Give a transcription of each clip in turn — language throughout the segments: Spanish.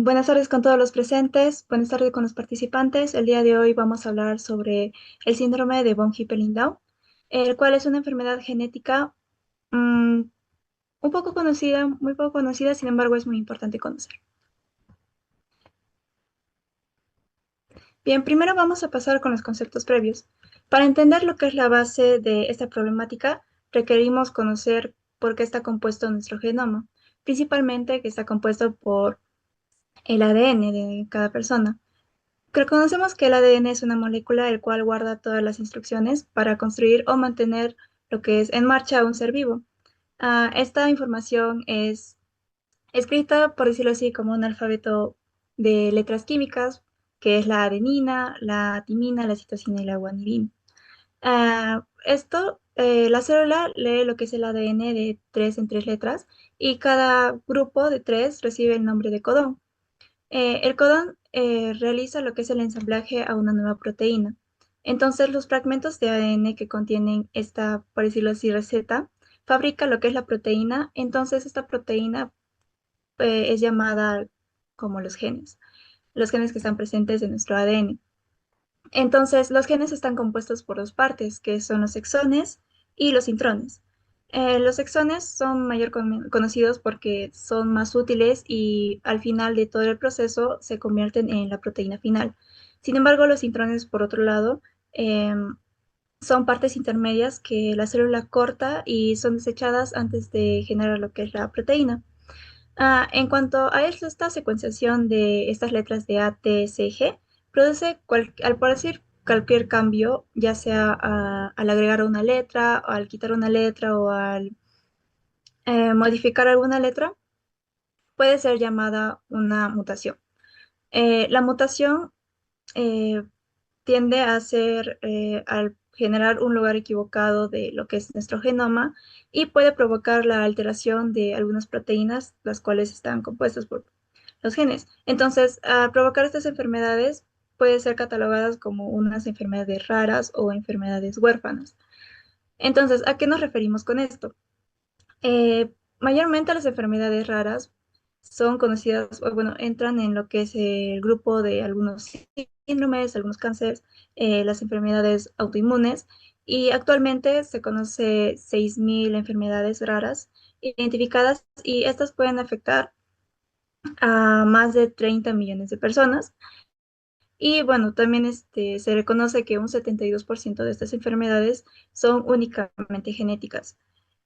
Buenas tardes con todos los presentes, buenas tardes con los participantes. El día de hoy vamos a hablar sobre el síndrome de von Hippel-Lindau, el cual es una enfermedad genética un poco conocida, muy poco conocida, sin embargo es muy importante conocer. Bien, primero vamos a pasar con los conceptos previos. Para entender lo que es la base de esta problemática, requerimos conocer por qué está compuesto nuestro genoma, principalmente que está compuesto por el ADN de cada persona. Reconocemos que el ADN es una molécula el cual guarda todas las instrucciones para construir o mantener lo que es en marcha un ser vivo. Esta información es escrita, por decirlo así, como un alfabeto de letras químicas, que es la adenina, la timina, la citosina y la guanidina. La célula lee lo que es el ADN de tres en tres letras y cada grupo de tres recibe el nombre de codón. El codón realiza lo que es el ensamblaje a una nueva proteína. Entonces, los fragmentos de ADN que contienen esta, por decirlo así, receta, fabrica lo que es la proteína. Entonces, esta proteína es llamada como los genes que están presentes en nuestro ADN. Entonces, los genes están compuestos por dos partes, que son los exones y los intrones. Los exones son conocidos porque son más útiles y al final de todo el proceso se convierten en la proteína final. Sin embargo, los intrones, por otro lado, em, son partes intermedias que la célula corta y son desechadas antes de generar lo que es la proteína. En cuanto a esta secuenciación de estas letras de A, T, C, G, produce, al por decir, cualquier cambio, ya sea al agregar una letra, o al quitar una letra o al modificar alguna letra, puede ser llamada una mutación. La mutación eh, tiende a ser al generar un lugar equivocado de lo que es nuestro genoma y puede provocar la alteración de algunas proteínas, las cuales están compuestas por los genes. Entonces, al provocar estas enfermedades, pueden ser catalogadas como unas enfermedades raras o enfermedades huérfanas. Entonces, ¿a qué nos referimos con esto? Mayormente las enfermedades raras son conocidas, o bueno, entran en lo que es el grupo de algunos síndromes, algunos cánceres, las enfermedades autoinmunes, y actualmente se conoce 6.000 enfermedades raras identificadas y estas pueden afectar a más de 30 millones de personas. Y bueno, también se reconoce que un 72% de estas enfermedades son únicamente genéticas.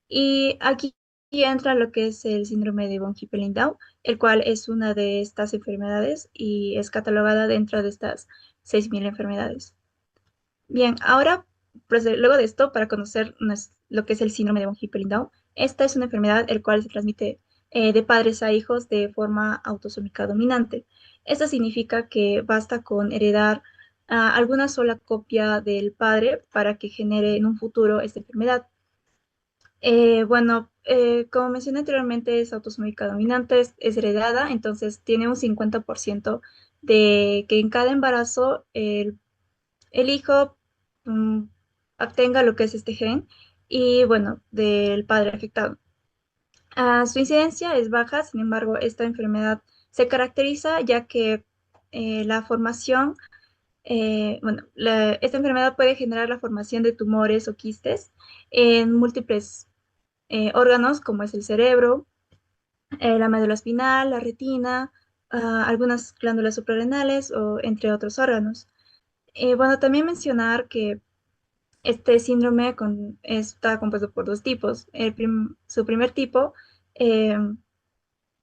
Y aquí entra lo que es el síndrome de von Hippel-Lindau, el cual es una de estas enfermedades y es catalogada dentro de estas 6.000 enfermedades. Bien, ahora, luego de esto, para conocer lo que es el síndrome de von Hippel-Lindau, esta es una enfermedad el cual se transmite de padres a hijos de forma autosómica dominante. Esto significa que basta con heredar alguna sola copia del padre para que genere en un futuro esta enfermedad. Como mencioné anteriormente, es autosómica dominante, es heredada, entonces tiene un 50% de que en cada embarazo el hijo mm, obtenga lo que es este gen y bueno, del padre afectado. Su incidencia es baja, sin embargo, esta enfermedad se caracteriza ya que la formación, esta enfermedad puede generar la formación de tumores o quistes en múltiples órganos como es el cerebro, la médula espinal, la retina, algunas glándulas suprarrenales o entre otros órganos. También mencionar que este síndrome está compuesto por dos tipos. Su primer tipo eh,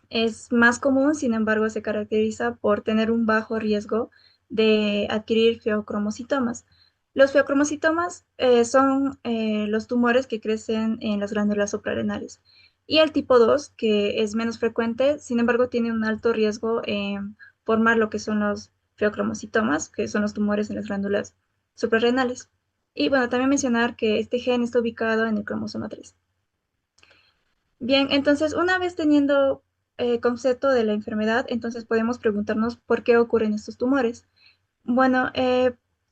es más común, sin embargo, se caracteriza por tener un bajo riesgo de adquirir feocromocitomas. Los feocromocitomas son los tumores que crecen en las glándulas suprarrenales. Y el tipo 2, que es menos frecuente, sin embargo, tiene un alto riesgo en formar lo que son los feocromocitomas, que son los tumores en las glándulas suprarrenales. Y bueno, también mencionar que este gen está ubicado en el cromosoma 3. Bien, entonces una vez teniendo concepto de la enfermedad, entonces podemos preguntarnos por qué ocurren estos tumores. Bueno,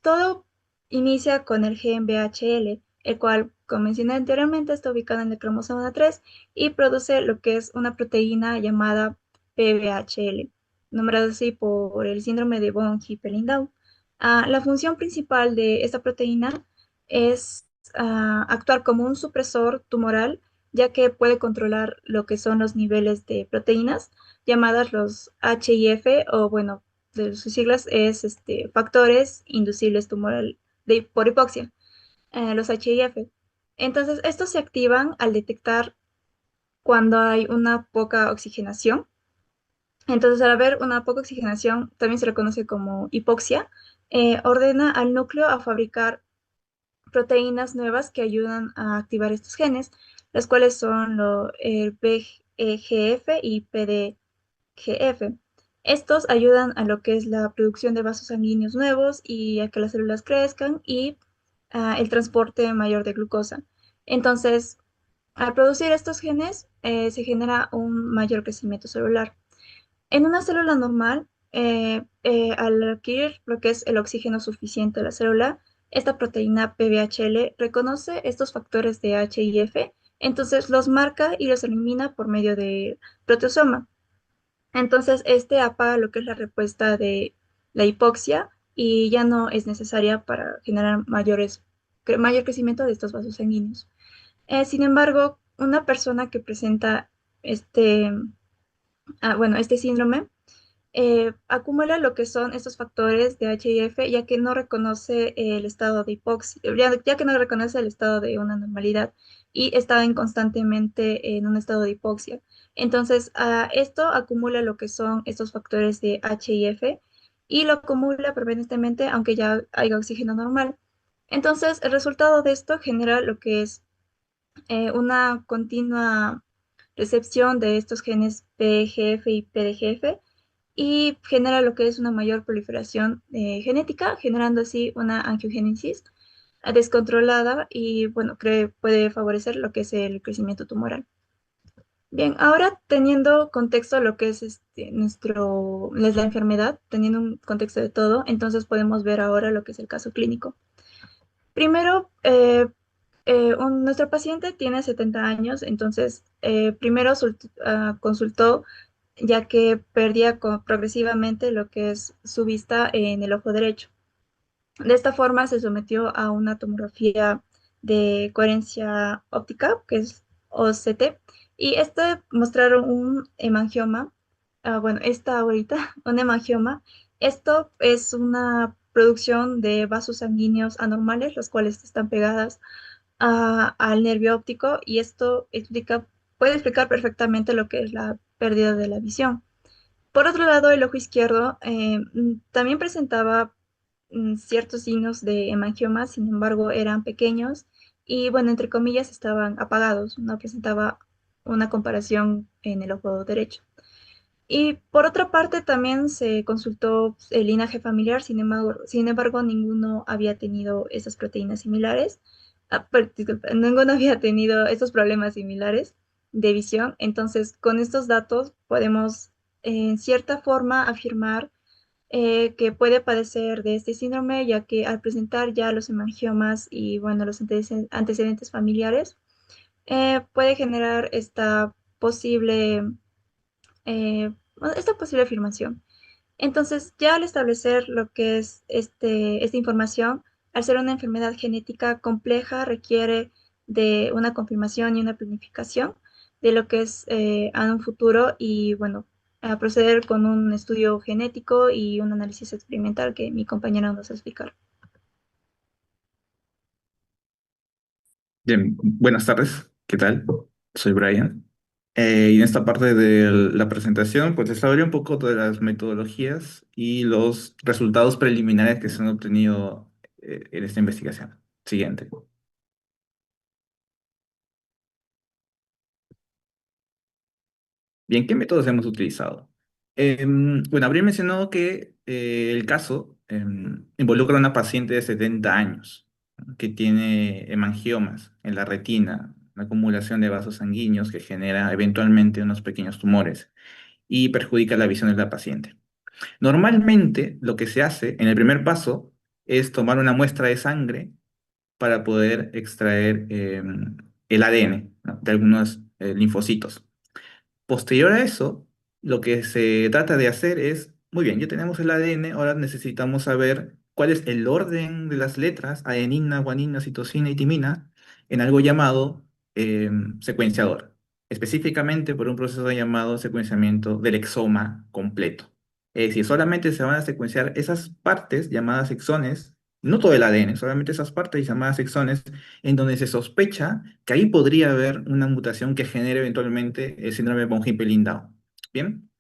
todo inicia con el gen VHL, el cual, como mencioné anteriormente, está ubicado en el cromosoma 3 y produce lo que es una proteína llamada PBHL. nombrado así por el síndrome de von Hippel-Lindau. La función principal de esta proteína es actuar como un supresor tumoral, ya que puede controlar lo que son los niveles de proteínas, llamadas los HIF, o bueno, de sus siglas es factores inducibles tumoral por hipoxia, los HIF. Entonces, estos se activan al detectar cuando hay una poca oxigenación. Entonces, al haber una poca oxigenación, también se le conoce como hipoxia, ordena al núcleo a fabricar proteínas nuevas que ayudan a activar estos genes, las cuales son el PEGF y PDGF. Estos ayudan a lo que es la producción de vasos sanguíneos nuevos y a que las células crezcan y el transporte mayor de glucosa. Entonces, al producir estos genes, se genera un mayor crecimiento celular. En una célula normal, al adquirir lo que es el oxígeno suficiente a la célula, esta proteína PBHL reconoce estos factores de H y F, entonces los marca y los elimina por medio del proteasoma. Entonces, este apaga lo que es la respuesta de la hipoxia y ya no es necesaria para generar mayor crecimiento de estos vasos sanguíneos. Sin embargo, una persona que presenta este, este síndrome acumula lo que son estos factores de HIF, ya que no reconoce el estado de hipoxia, ya que no reconoce el estado de una normalidad y está constantemente en un estado de hipoxia. Entonces, esto acumula lo que son estos factores de HIF y lo acumula permanentemente, aunque ya haya oxígeno normal. Entonces, el resultado de esto genera lo que es una continua recepción de estos genes PGF y PDGF y genera lo que es una mayor proliferación genética, generando así una angiogénesis descontrolada y bueno, puede favorecer lo que es el crecimiento tumoral. Bien, ahora teniendo contexto lo que es es la enfermedad, teniendo un contexto de todo, entonces podemos ver ahora lo que es el caso clínico. Primero, nuestro paciente tiene 70 años, entonces primero consultó ya que perdía progresivamente lo que es su vista en el ojo derecho. De esta forma se sometió a una tomografía de coherencia óptica, que es OCT, y mostraron un hemangioma, bueno, esta ahorita, un hemangioma. Esto es una producción de vasos sanguíneos anormales, los cuales están pegadas al nervio óptico, y esto puede explicar perfectamente lo que es la pérdida de la visión. Por otro lado, el ojo izquierdo también presentaba ciertos signos de hemangioma, sin embargo, eran pequeños y, bueno, entre comillas, estaban apagados, no presentaba una comparación en el ojo derecho. Y por otra parte, también se consultó el linaje familiar, sin embargo, ninguno había tenido esas proteínas similares, disculpa, ninguno había tenido estos problemas similares de visión. Entonces, con estos datos podemos, en cierta forma, afirmar que puede padecer de este síndrome, ya que al presentar ya los hemangiomas y, bueno, los antecedentes familiares, puede generar posible, esta posible afirmación. Entonces, ya al establecer lo que es esta información, al ser una enfermedad genética compleja, requiere de una confirmación y una planificación de lo que es a un futuro y, bueno, a proceder con un estudio genético y un análisis experimental que mi compañera nos va a explicar. Bien, buenas tardes, ¿qué tal? Soy Brian. Y en esta parte de la presentación, pues les hablaré un poco de las metodologías y los resultados preliminares que se han obtenido en esta investigación. Siguiente. Bien, ¿qué métodos hemos utilizado? Bueno, habría mencionado que el caso involucra a una paciente de 70 años, ¿no?, que tiene hemangiomas en la retina, una acumulación de vasos sanguíneos que genera eventualmente unos pequeños tumores y perjudica la visión de la paciente. Normalmente, lo que se hace en el primer paso es tomar una muestra de sangre para poder extraer el ADN, ¿no?, de algunos linfocitos. Posterior a eso, lo que se trata de hacer es, muy bien, ya tenemos el ADN, ahora necesitamos saber cuál es el orden de las letras, adenina, guanina, citosina y timina, en algo llamado secuenciador, específicamente por un proceso llamado secuenciamiento del exoma completo. Es decir, solamente se van a secuenciar esas partes llamadas exones, no todo el ADN, solamente esas partes llamadas exones, en donde se sospecha que ahí podría haber una mutación que genere eventualmente el síndrome de von Hippel-Lindau. Bien,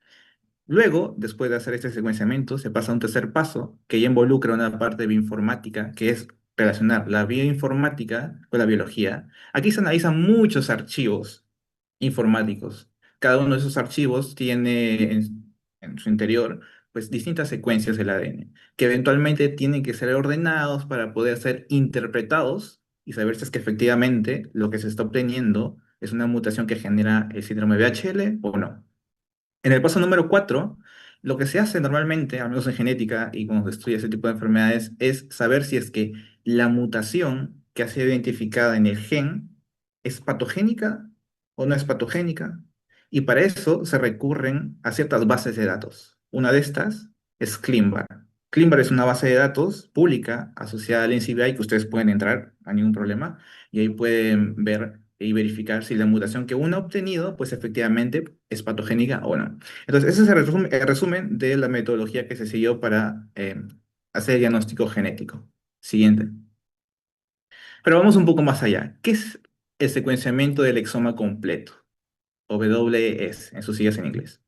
luego, después de hacer este secuenciamiento, se pasa a un tercer paso que ya involucra una parte de bioinformática, que es relacionar la bioinformática con la biología. Aquí se analizan muchos archivos informáticos. Cada uno de esos archivos tiene en su interior pues distintas secuencias del ADN, que eventualmente tienen que ser ordenados para poder ser interpretados y saber si es que efectivamente lo que se está obteniendo es una mutación que genera el síndrome de VHL o no. En el paso número 4, lo que se hace normalmente, al menos en genética y cuando se estudia ese tipo de enfermedades, es saber si es que la mutación que ha sido identificada en el gen es patogénica o no es patogénica. Y para eso se recurren a ciertas bases de datos. Una de estas es ClinVar. ClinVar es una base de datos pública asociada al NCBI que ustedes pueden entrar a ningún problema y ahí pueden ver y verificar si la mutación que uno ha obtenido, pues efectivamente es patogénica o no. Entonces, ese es el resumen de la metodología que se siguió para hacer diagnóstico genético. Siguiente. Pero vamos un poco más allá. ¿Qué es el secuenciamiento del exoma completo? O WS, en sus siglas en inglés.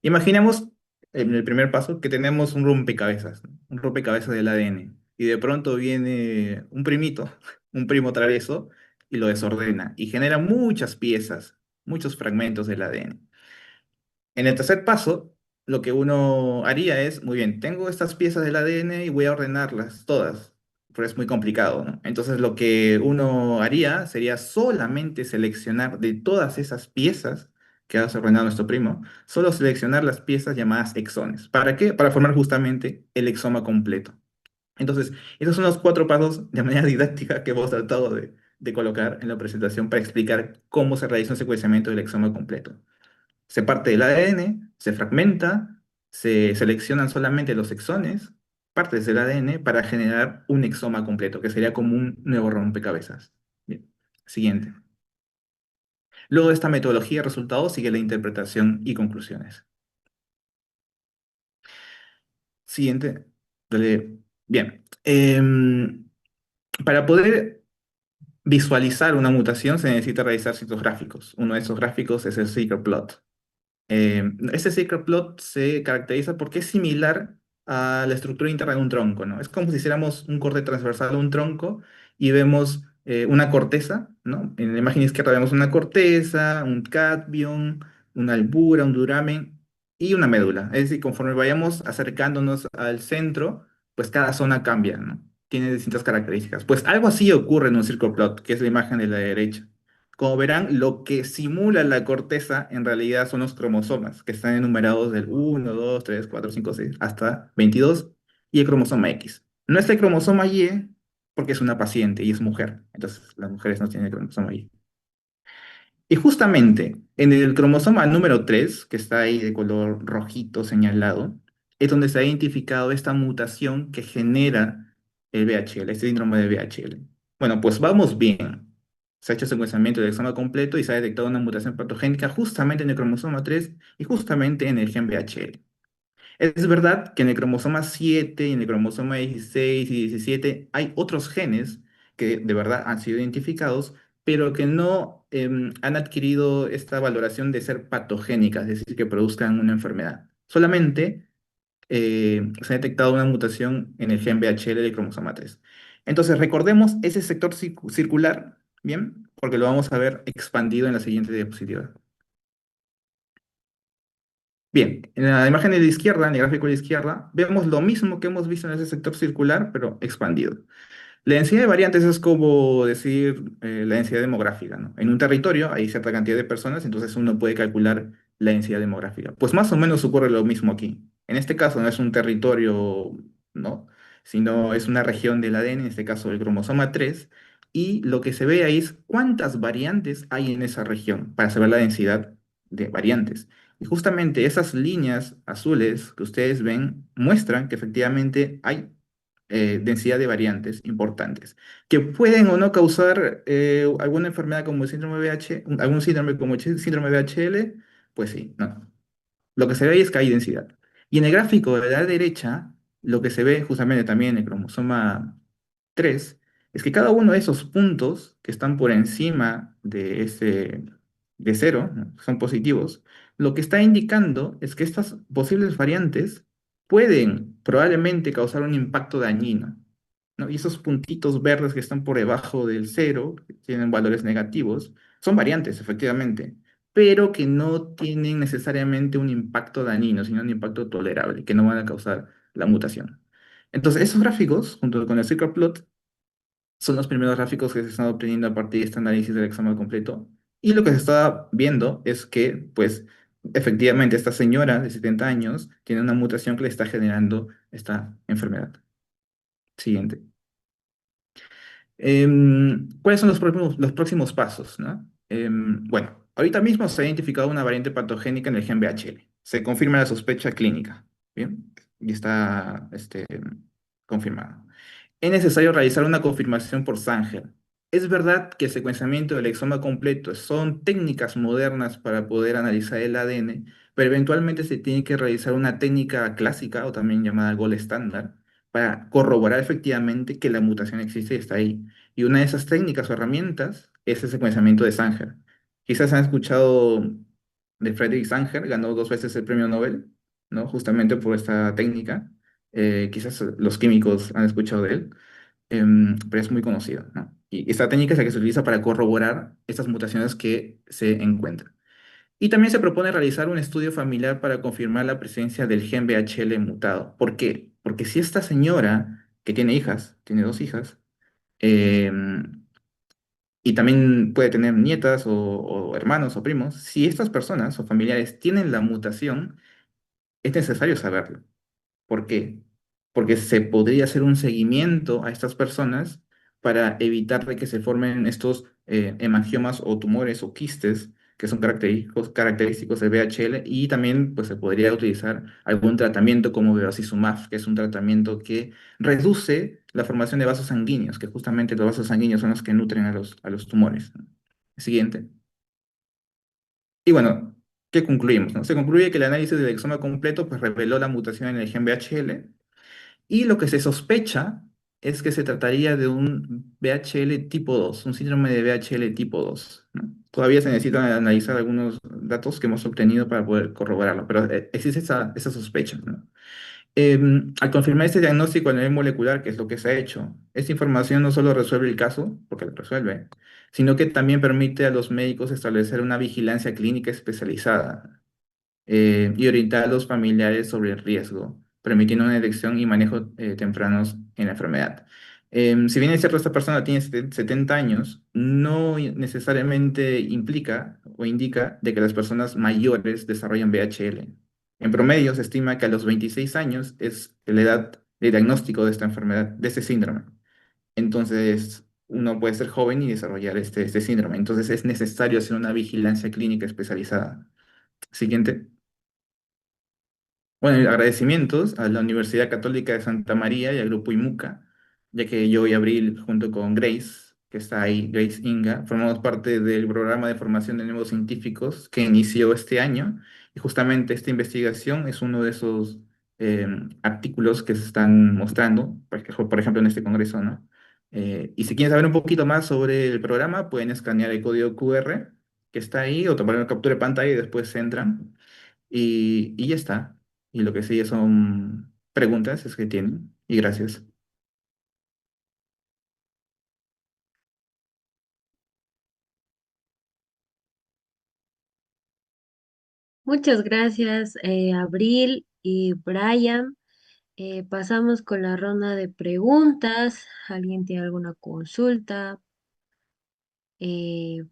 Imaginemos en el primer paso que tenemos un rompecabezas, ¿no? Un rompecabezas del ADN. Y de pronto viene un primito, un primo travieso, y lo desordena y genera muchas piezas, muchos fragmentos del ADN. En el tercer paso, lo que uno haría es, muy bien, tengo estas piezas del ADN y voy a ordenarlas todas, pero es muy complicado, ¿no? Entonces lo que uno haría sería solamente seleccionar de todas esas piezas que ha ordenado nuestro primo, solo seleccionar las piezas llamadas exones. ¿Para qué? Para formar justamente el exoma completo. Entonces, esos son los cuatro pasos de manera didáctica que hemos tratado de colocar en la presentación para explicar cómo se realiza un secuenciamiento del exoma completo. Se parte del ADN, se fragmenta, se seleccionan solamente los exones, partes del ADN, para generar un exoma completo, que sería como un nuevo rompecabezas. Bien, siguiente. Luego de esta metodología de resultados sigue la interpretación y conclusiones. Siguiente. Dale. Bien. Para poder visualizar una mutación se necesita realizar ciertos gráficos. Uno de esos gráficos es el Seeker plot. Este secret plot se caracteriza porque es similar a la estructura interna de un tronco, ¿no? Es como si hiciéramos un corte transversal a un tronco y vemos una corteza, ¿no? En la imagen izquierda vemos una corteza, un cadmium, una albura, un duramen y una médula. Es decir, conforme vayamos acercándonos al centro, pues cada zona cambia, ¿no? Tiene distintas características. Pues algo así ocurre en un circle plot, que es la imagen de la derecha. Como verán, lo que simula la corteza en realidad son los cromosomas, que están enumerados del 1, 2, 3, 4, 5, 6 hasta 22, y el cromosoma X. No está el cromosoma Y porque es una paciente y es mujer. Entonces, las mujeres no tienen el cromosoma Y. Y justamente en el cromosoma número 3, que está ahí de color rojito señalado, es donde se ha identificado esta mutación que genera el VHL, este síndrome de VHL. Bueno, pues vamos bien. Se ha hecho secuenciamiento del exoma completo y se ha detectado una mutación patogénica justamente en el cromosoma 3 y justamente en el gen VHL. Es verdad que en el cromosoma 7 y en el cromosoma 16 y 17 hay otros genes que de verdad han sido identificados, pero que no han adquirido esta valoración de ser patogénicas, es decir, que produzcan una enfermedad. Solamente se ha detectado una mutación en el gen VHL del cromosoma 3. Entonces, recordemos ese sector circular, ¿bien? Porque lo vamos a ver expandido en la siguiente diapositiva. Bien, en la imagen de la izquierda, en el gráfico de la izquierda, vemos lo mismo que hemos visto en ese sector circular, pero expandido. La densidad de variantes es como decir la densidad demográfica, ¿no? En un territorio hay cierta cantidad de personas, entonces uno puede calcular la densidad demográfica. Pues más o menos ocurre lo mismo aquí. En este caso no es un territorio, ¿no? Sino es una región del ADN, en este caso el cromosoma 3, y lo que se ve ahí es cuántas variantes hay en esa región para saber la densidad de variantes. Y justamente esas líneas azules que ustedes ven muestran que efectivamente hay densidad de variantes importantes, que pueden o no causar alguna enfermedad como el síndrome VH, algún síndrome como el síndrome VHL, pues sí, no. Lo que se ve ahí es que hay densidad. Y en el gráfico de la derecha, lo que se ve justamente también en el cromosoma 3 es que cada uno de esos puntos que están por encima de de cero, ¿no? Son positivos, lo que está indicando es que estas posibles variantes pueden probablemente causar un impacto dañino, ¿no? Y esos puntitos verdes que están por debajo del cero, que tienen valores negativos, son variantes, efectivamente, pero que no tienen necesariamente un impacto dañino, sino un impacto tolerable, que no van a causar la mutación. Entonces, esos gráficos, junto con el circle plot, son los primeros gráficos que se están obteniendo a partir de este análisis del examen completo. Y lo que se está viendo es que, pues, efectivamente, esta señora de 70 años tiene una mutación que le está generando esta enfermedad. Siguiente. ¿Cuáles son los próximos pasos, ¿no? Bueno, ahorita mismo se ha identificado una variante patogénica en el gen VHL. Se confirma la sospecha clínica, ¿bien? Y está confirmado. Es necesario realizar una confirmación por Sanger. Es verdad que el secuenciamiento del exoma completo son técnicas modernas para poder analizar el ADN, pero eventualmente se tiene que realizar una técnica clásica o también llamada gold estándar para corroborar efectivamente que la mutación existe y está ahí. Y una de esas técnicas o herramientas es el secuenciamiento de Sanger. Quizás han escuchado de Friedrich Sanger, ganó 2 veces el premio Nobel, ¿no? Justamente por esta técnica. Quizás los químicos han escuchado de él, pero es muy conocido, ¿no? Y esta técnica es la que se utiliza para corroborar estas mutaciones que se encuentran. Y también se propone realizar un estudio familiar para confirmar la presencia del gen VHL mutado. ¿Por qué? Porque si esta señora, que tiene hijas, tiene 2 hijas, em, y también puede tener nietas o hermanos o primos, si estas personas o familiares tienen la mutación, es necesario saberlo. ¿Por qué? Porque se podría hacer un seguimiento a estas personas para evitar de que se formen estos hemangiomas o tumores o quistes que son característicos del VHL, y también pues, se podría utilizar algún tratamiento como bevacizumab, que es un tratamiento que reduce la formación de vasos sanguíneos, que justamente los vasos sanguíneos son los que nutren a a los tumores. Siguiente. Y bueno, ¿qué concluimos, no? Se concluye que el análisis del exoma completo pues, reveló la mutación en el gen VHL, y lo que se sospecha es que se trataría de un VHL tipo 2, un síndrome de VHL tipo 2, ¿no? Todavía se necesitan analizar algunos datos que hemos obtenido para poder corroborarlo, pero existe esa sospecha, ¿no? Al confirmar este diagnóstico a nivel molecular, que es lo que se ha hecho, esta información no solo resuelve el caso, porque lo resuelve, sino que también permite a los médicos establecer una vigilancia clínica especializada y orientar a los familiares sobre el riesgo, permitiendo una detección y manejo tempranos en la enfermedad. Si bien es cierto, esta persona tiene 70 años, no necesariamente implica o indica de que las personas mayores desarrollan VHL. En promedio, se estima que a los 26 años es la edad de diagnóstico de esta enfermedad, de este síndrome. Entonces, uno puede ser joven y desarrollar este síndrome. Entonces, es necesario hacer una vigilancia clínica especializada. Siguiente. Bueno, y agradecimientos a la Universidad Católica de Santa María y al Grupo IMUCA, ya que yo y Abril, junto con Grace, que está ahí, Grace Inga, formamos parte del programa de formación de nuevos científicos que inició este año. Y justamente esta investigación es uno de esos artículos que se están mostrando, por ejemplo, en este congreso, ¿no? Y si quieren saber un poquito más sobre el programa, pueden escanear el código QR que está ahí o tomar una captura de pantalla y después entran. Y ya está. Y lo que sigue son preguntas, es que tienen. Y gracias. Muchas gracias, Abril y Brian. Pasamos con la ronda de preguntas. ¿Alguien tiene alguna consulta eh,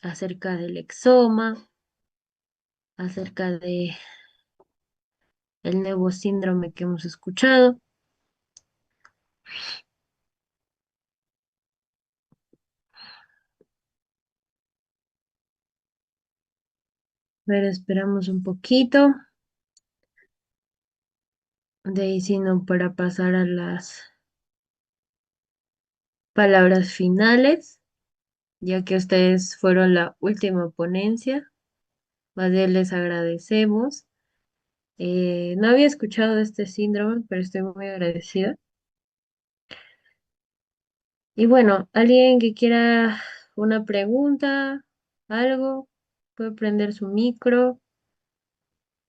acerca del exoma, acerca de el nuevo síndrome que hemos escuchado? Pero esperamos un poquito. De ahí, sino para pasar a las palabras finales, ya que ustedes fueron la última ponencia. Más bien les agradecemos. No había escuchado de este síndrome, pero estoy muy agradecida. Y bueno, alguien que quiera una pregunta, algo, puede prender su micro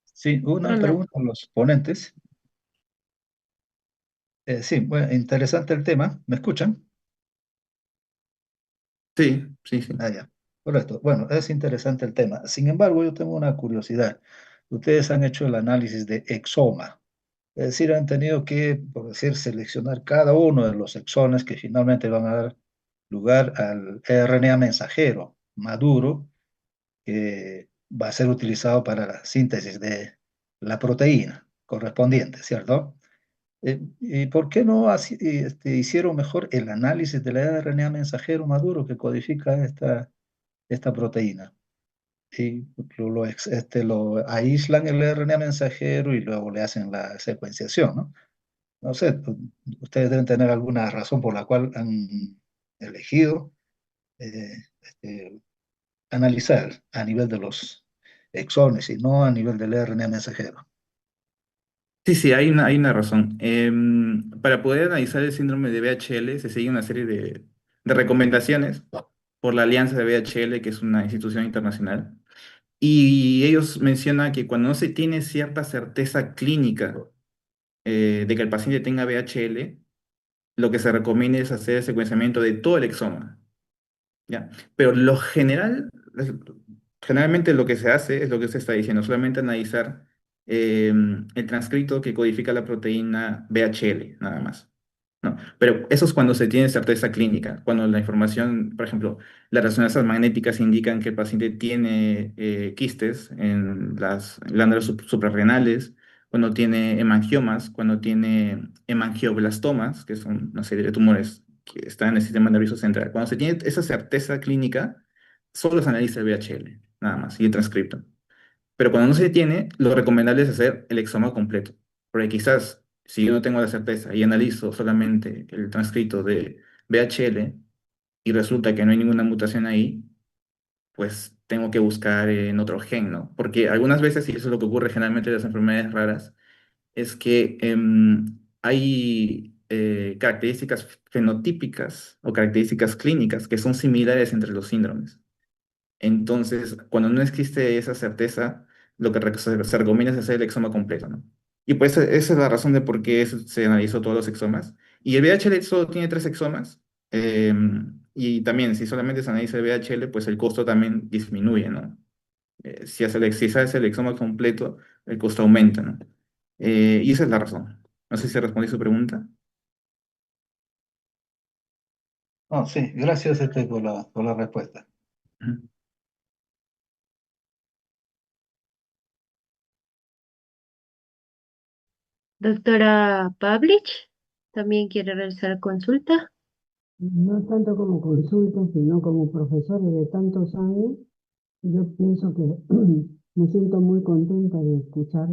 Sí, o una no. pregunta a los ponentes. Sí, bueno, interesante el tema. ¿Me escuchan? Sí, sí, sí. Ah, ya. Correcto. Bueno, es interesante el tema. Sin embargo, yo tengo una curiosidad. Ustedes han hecho el análisis de exoma. Es decir, han tenido que, por decir, seleccionar cada uno de los exones que finalmente van a dar lugar al RNA mensajero maduro que va a ser utilizado para la síntesis de la proteína correspondiente, ¿cierto? ¿Y por qué no hicieron mejor el análisis del RNA mensajero maduro que codifica esta proteína? Y lo aíslan el RNA mensajero y luego le hacen la secuenciación, ¿no? No sé, ustedes deben tener alguna razón por la cual han elegido eh, este, analizar a nivel de los exones y no a nivel del RNA mensajero. Sí, sí, hay una razón. Para poder analizar el síndrome de VHL se sigue una serie de recomendaciones por la Alianza de VHL, que es una institución internacional. Y ellos mencionan que cuando no se tiene cierta certeza clínica de que el paciente tenga VHL, lo que se recomienda es hacer el secuenciamiento de todo el exoma, ¿ya? Pero generalmente lo que se hace es lo que usted está diciendo, solamente analizar el transcrito que codifica la proteína VHL, nada más. ¿No? Pero eso es cuando se tiene certeza clínica, cuando la información, por ejemplo, las resonancias magnéticas indican que el paciente tiene quistes en las glándulas suprarrenales, cuando tiene hemangiomas, cuando tiene hemangioblastomas, que son una serie de tumores que están en el sistema nervioso central. Cuando se tiene esa certeza clínica, solo se analiza el VHL, nada más, y el transcripto. Pero cuando no se tiene, lo recomendable es hacer el exoma completo. Porque quizás, si yo no tengo la certeza y analizo solamente el transcrito de VHL y resulta que no hay ninguna mutación ahí, pues tengo que buscar en otro gen, ¿no? Porque algunas veces, y eso es lo que ocurre generalmente en las enfermedades raras, es que hay características fenotípicas o características clínicas que son similares entre los síndromes. Entonces, cuando no existe esa certeza, lo que se recomienda es hacer el exoma completo, ¿no? Y pues esa es la razón de por qué se analizó todos los exomas. Y el VHL solo tiene tres exomas. Y también, si solamente se analiza el VHL, pues el costo también disminuye, ¿no? Si se hace el exoma completo, el costo aumenta, ¿no? Y esa es la razón. No sé si respondí su pregunta. No, sí, gracias por la respuesta. Ujú. Doctora Pavlich, ¿también quiere realizar consulta? No tanto como consulta, sino como profesora de tantos años, yo pienso que me siento muy contenta de escuchar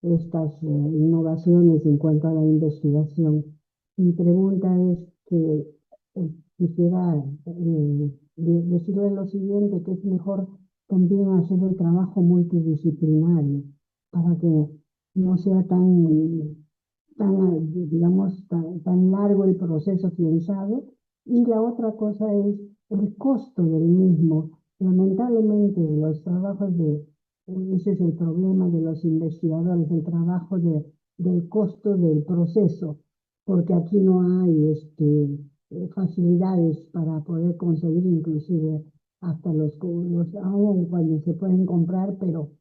estas innovaciones en cuanto a la investigación. Mi pregunta es que quisiera decirle lo siguiente, que es mejor también hacer el trabajo multidisciplinario para que no sea digamos, tan largo el proceso pensado. Y la otra cosa es el costo del mismo. Lamentablemente, los trabajos ese es el problema de los investigadores, el trabajo del costo del proceso, porque aquí no hay facilidades para poder conseguir inclusive hasta aún cuando se pueden comprar, pero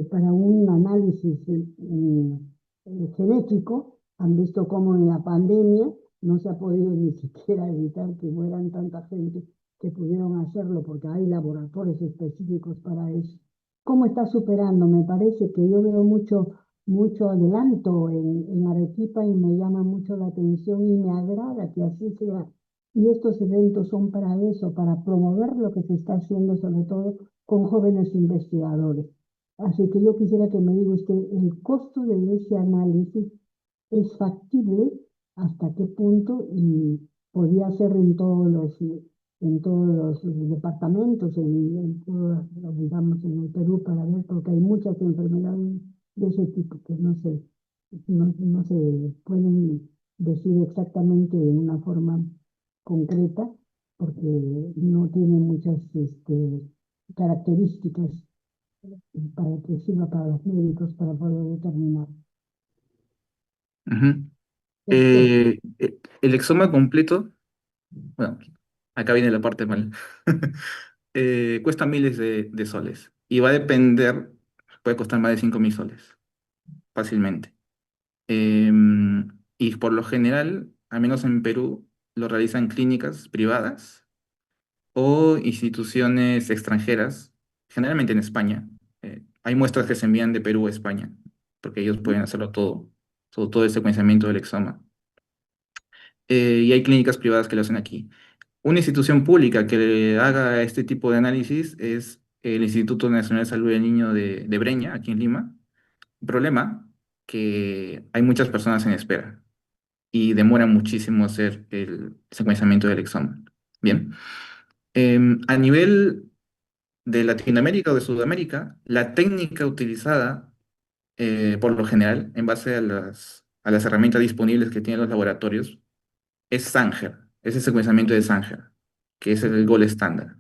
para un análisis genético, han visto cómo en la pandemia no se ha podido ni siquiera evitar que mueran tanta gente que pudieron hacerlo porque hay laboratorios específicos para eso. ¿Cómo está superando? Me parece que yo veo mucho adelanto en Arequipa y me llama mucho la atención y me agrada que así sea. Y estos eventos son para eso, para promover lo que se está haciendo, sobre todo con jóvenes investigadores. Así que yo quisiera que me diga usted, ¿el costo de ese análisis es factible hasta qué punto y podría ser en todos los departamentos, digamos, en el Perú para ver, porque hay muchas enfermedades de ese tipo que no se pueden decir exactamente de una forma concreta porque no tienen muchas características para que sirva para los médicos para poder determinar. Ujú. Esto, El exoma completo, bueno, acá viene la parte mal, cuesta miles de soles y va a depender, puede costar más de 5.000 soles, fácilmente. Y por lo general, al menos en Perú, lo realizan clínicas privadas o instituciones extranjeras, generalmente en España. Hay muestras que se envían de Perú a España, porque ellos pueden hacerlo todo el secuenciamiento del exoma. Y hay clínicas privadas que lo hacen aquí. Una institución pública que haga este tipo de análisis es el Instituto Nacional de Salud del Niño de Breña, aquí en Lima. Problema, que hay muchas personas en espera y demora muchísimo hacer el secuenciamiento del exoma. Bien. A nivel de Latinoamérica o de Sudamérica, la técnica utilizada, por lo general, en base a las herramientas disponibles que tienen los laboratorios, es Sanger, es el secuenciamiento de Sanger, que es el gold estándar.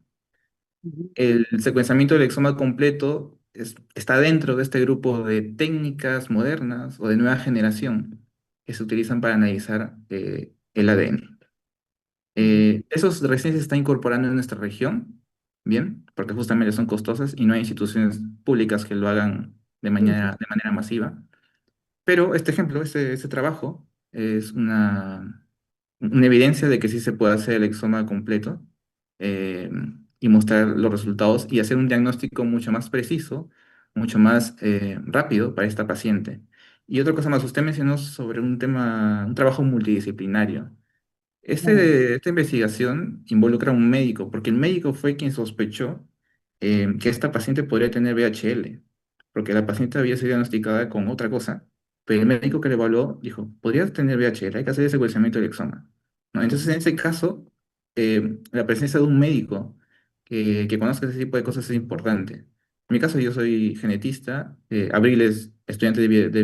El secuenciamiento del exoma completo está dentro de este grupo de técnicas modernas o de nueva generación que se utilizan para analizar el ADN. Esos recién se está incorporando en nuestra región, bien, porque justamente son costosas y no hay instituciones públicas que lo hagan de manera masiva. Pero este ejemplo, este trabajo, es una evidencia de que sí se puede hacer el exoma completo, eh, y mostrar los resultados y hacer un diagnóstico mucho más preciso, mucho más rápido para esta paciente. Y otra cosa más, usted mencionó sobre un trabajo multidisciplinario. Esta investigación involucra a un médico, porque el médico fue quien sospechó que esta paciente podría tener VHL, porque la paciente había sido diagnosticada con otra cosa, pero el médico que le evaluó dijo, podría tener VHL, hay que hacer el secuenciamiento del exoma, ¿no? Entonces, en ese caso, la presencia de un médico que conozca ese tipo de cosas es importante. En mi caso, yo soy genetista, Abril es estudiante de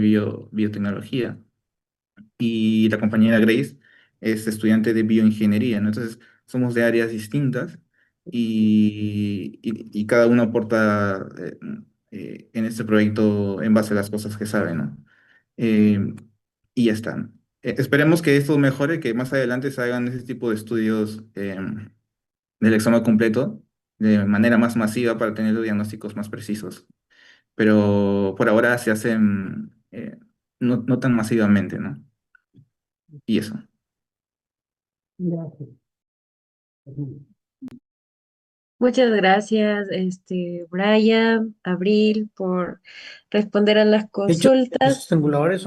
biotecnología, y la compañera Grace es estudiante de bioingeniería, ¿no? Entonces, somos de áreas distintas y cada uno aporta en este proyecto en base a las cosas que sabe, ¿no? Eh, y ya está. Esperemos que esto mejore, que más adelante se hagan ese tipo de estudios del examen completo de manera más masiva para tener los diagnósticos más precisos. Pero por ahora se hacen no tan masivamente, ¿no? Y eso. gracias. Muchas gracias, Brian, Abril, por responder a las De hecho, consultas. los simuladores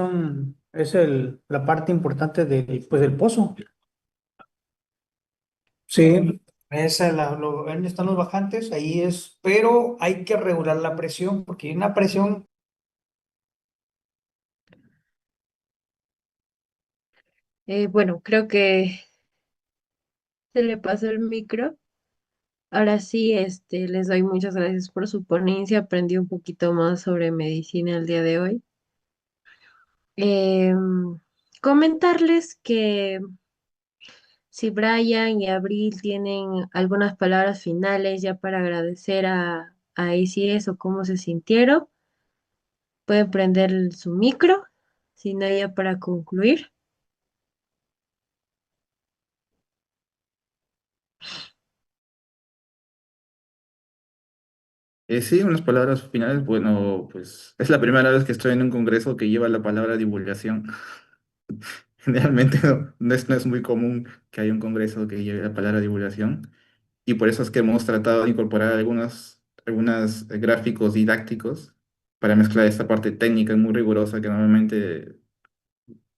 la parte importante del pozo. Sí, ahí están los bajantes, ahí es, pero hay que regular la presión, porque hay una presión. Bueno, creo que se le pasó el micro. Ahora sí, les doy muchas gracias por su ponencia. Aprendí un poquito más sobre medicina el día de hoy. Em, Comentarles que si Brian y Abril tienen algunas palabras finales ya para agradecer a ACS o cómo se sintieron, pueden prender su micro, si no ya para concluir. Sí, unas palabras finales. Bueno, pues es la primera vez que estoy en un congreso que lleva la palabra divulgación. Generalmente no es muy común que haya un congreso que lleve la palabra divulgación. Y por eso es que hemos tratado de incorporar algunos gráficos didácticos para mezclar esta parte técnica muy rigurosa que normalmente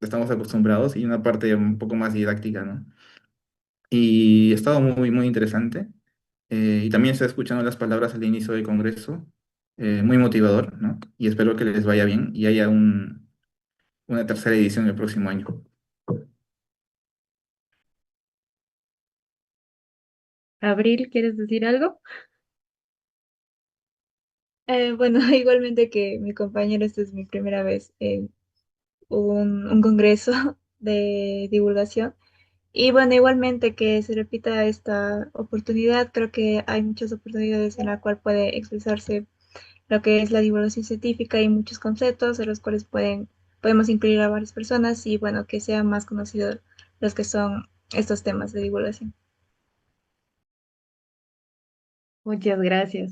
estamos acostumbrados y una parte un poco más didáctica, ¿no? Y ha estado muy, muy interesante. Y también estoy escuchando las palabras al inicio del congreso. muy motivador, ¿no? Y espero que les vaya bien y haya una tercera edición el próximo año. Abril, ¿quieres decir algo? Bueno, igualmente que mi compañero, esta es mi primera vez en un congreso de divulgación. Y bueno, igualmente que se repita esta oportunidad, creo que hay muchas oportunidades en la cual puede expresarse lo que es la divulgación científica y muchos conceptos en los cuales podemos incluir a varias personas y bueno, que sean más conocidos los que son estos temas de divulgación. Muchas gracias.